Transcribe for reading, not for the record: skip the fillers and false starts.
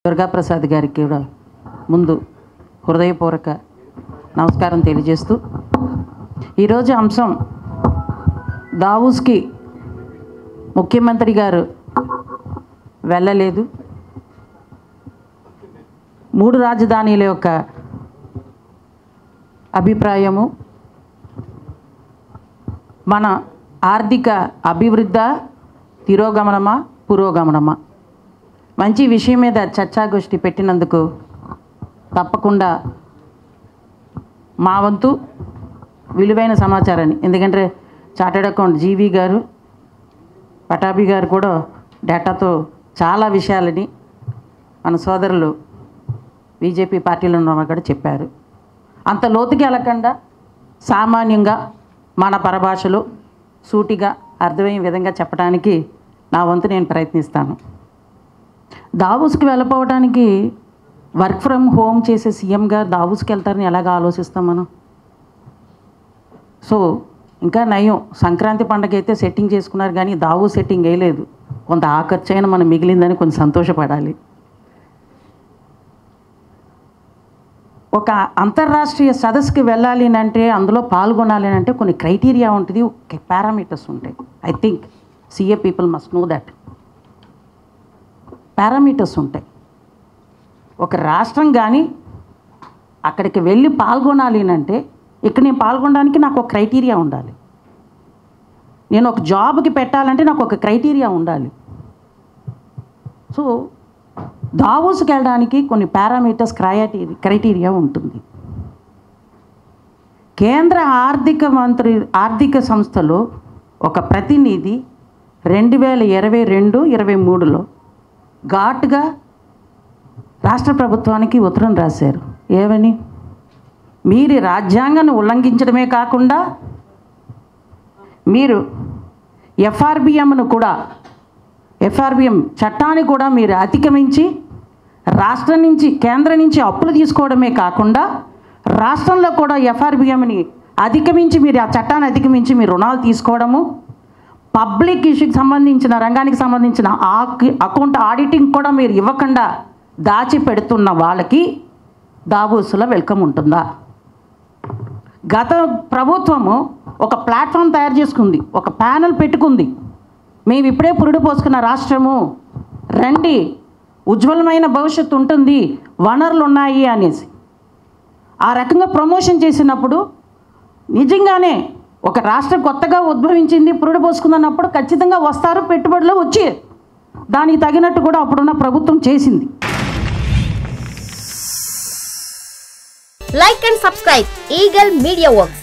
దుర్గాప్రసాద్ గారికి కూడా ముందు హృదయపూర్వక నమస్కారం తెలియజేస్తూ ఈరోజు అంశం దావూస్కి ముఖ్యమంత్రి గారు వెళ్ళలేదు, మూడు రాజధానీల యొక్క అభిప్రాయము, మన ఆర్థిక అభివృద్ధి తిరోగమనమా పురోగమనమా మంచి విషయం మీద చర్చాగోష్ఠి పెట్టినందుకు తప్పకుండా మా వంతు విలువైన సమాచారాన్ని, ఎందుకంటే చార్టెడ్ అకౌంట్ జీవి గారు పటాభి గారు కూడా డేటాతో చాలా విషయాలని మన సోదరులు బీజేపీ పార్టీలో ఉన్న కూడా చెప్పారు. అంత లోతుకి వెళ్ళకుండా సామాన్యంగా మన పరభాషలో సూటిగా అర్థమయ్యే విధంగా చెప్పడానికి నా వంతు నేను ప్రయత్నిస్తాను. దావూస్కి వెళ్ళిపోవడానికి వర్క్ ఫ్రమ్ హోమ్ చేసే సీఎం గారు దావూస్కి వెళ్తారని ఎలాగ ఆలోచిస్తాం మనం? సో ఇంకా నయం, సంక్రాంతి పండుగ అయితే సెట్టింగ్ చేసుకున్నారు కానీ దావూస్ సెట్టింగ్ వేయలేదు. కొంత ఆ ఖర్చు అయినా మనం మిగిలిందని కొంచెం సంతోషపడాలి. ఒక అంతర్రాష్ట్రీయ సదస్సుకి వెళ్ళాలి అంటే, అందులో పాల్గొనాలి అంటే కొన్ని క్రైటీరియా ఉంటుంది, పారామీటర్స్ ఉంటాయి. I think CA people must know that. Parameters ఉంటాయి. ఒక రాష్ట్రం కానీ అక్కడికి వెళ్ళి పాల్గొనాలి అంటే, ఇక్కడ నేను పాల్గొనడానికి నాకు ఒక క్రైటీరియా ఉండాలి. నేను ఒక జాబ్కి పెట్టాలంటే నాకు ఒక క్రైటీరియా ఉండాలి. సో దావూస్కి వెళ్ళడానికి కొన్ని పారామీటర్స్ క్రైటీరియా ఉంటుంది. కేంద్ర ఆర్థిక సంస్థలో ఒక ప్రతినిధి 2022-23లో ఘాటుగా రాష్ట్ర ప్రభుత్వానికి ఉత్తరం రాశారు. ఏమని? మీరు రాజ్యాంగాన్ని ఉల్లంఘించడమే కాకుండా మీరు ఎఫ్ఆర్బిఎం చట్టాన్ని కూడా మీరు అతిక్రమించి రాష్ట్రం నుంచి కేంద్రం నుంచి అప్పులు తీసుకోవడమే కాకుండా రాష్ట్రంలో కూడా ఎఫ్ఆర్బిఎంని అధిగమించి మీరు ఆ చట్టాన్ని అధిగమించి మీరు రుణాలు తీసుకోవడము, పబ్లిక్ ఇష్యూకి సంబంధించిన రంగానికి సంబంధించిన అకౌంట్ ఆడిటింగ్ కూడా మీరు ఇవ్వకుండా దాచిపెడుతున్న వాళ్ళకి దావూస్లో వెల్కమ్ ఉంటుందా? గత ప్రభుత్వము ఒక ప్లాట్ఫామ్ తయారు చేసుకుంది, ఒక ప్యానెల్ పెట్టుకుంది, మేము ఇప్పుడే పురుడు పోసుకున్న రాష్ట్రము, రండి ఉజ్వలమైన భవిష్యత్తు ఉంటుంది, వనరులు ఉన్నాయి అనేసి ఆ రకంగా ప్రమోషన్ చేసినప్పుడు నిజంగానే ఒక రాష్ట్రం కొత్తగా ఉద్భవించింది, పురుడు పోసుకుందన్నప్పుడు ఖచ్చితంగా వస్తారు, పెట్టుబడులు వచ్చి దానికి తగినట్టు కూడా అప్పుడున్న ప్రభుత్వం చేసింది. Like and subscribe Eagle Media Works.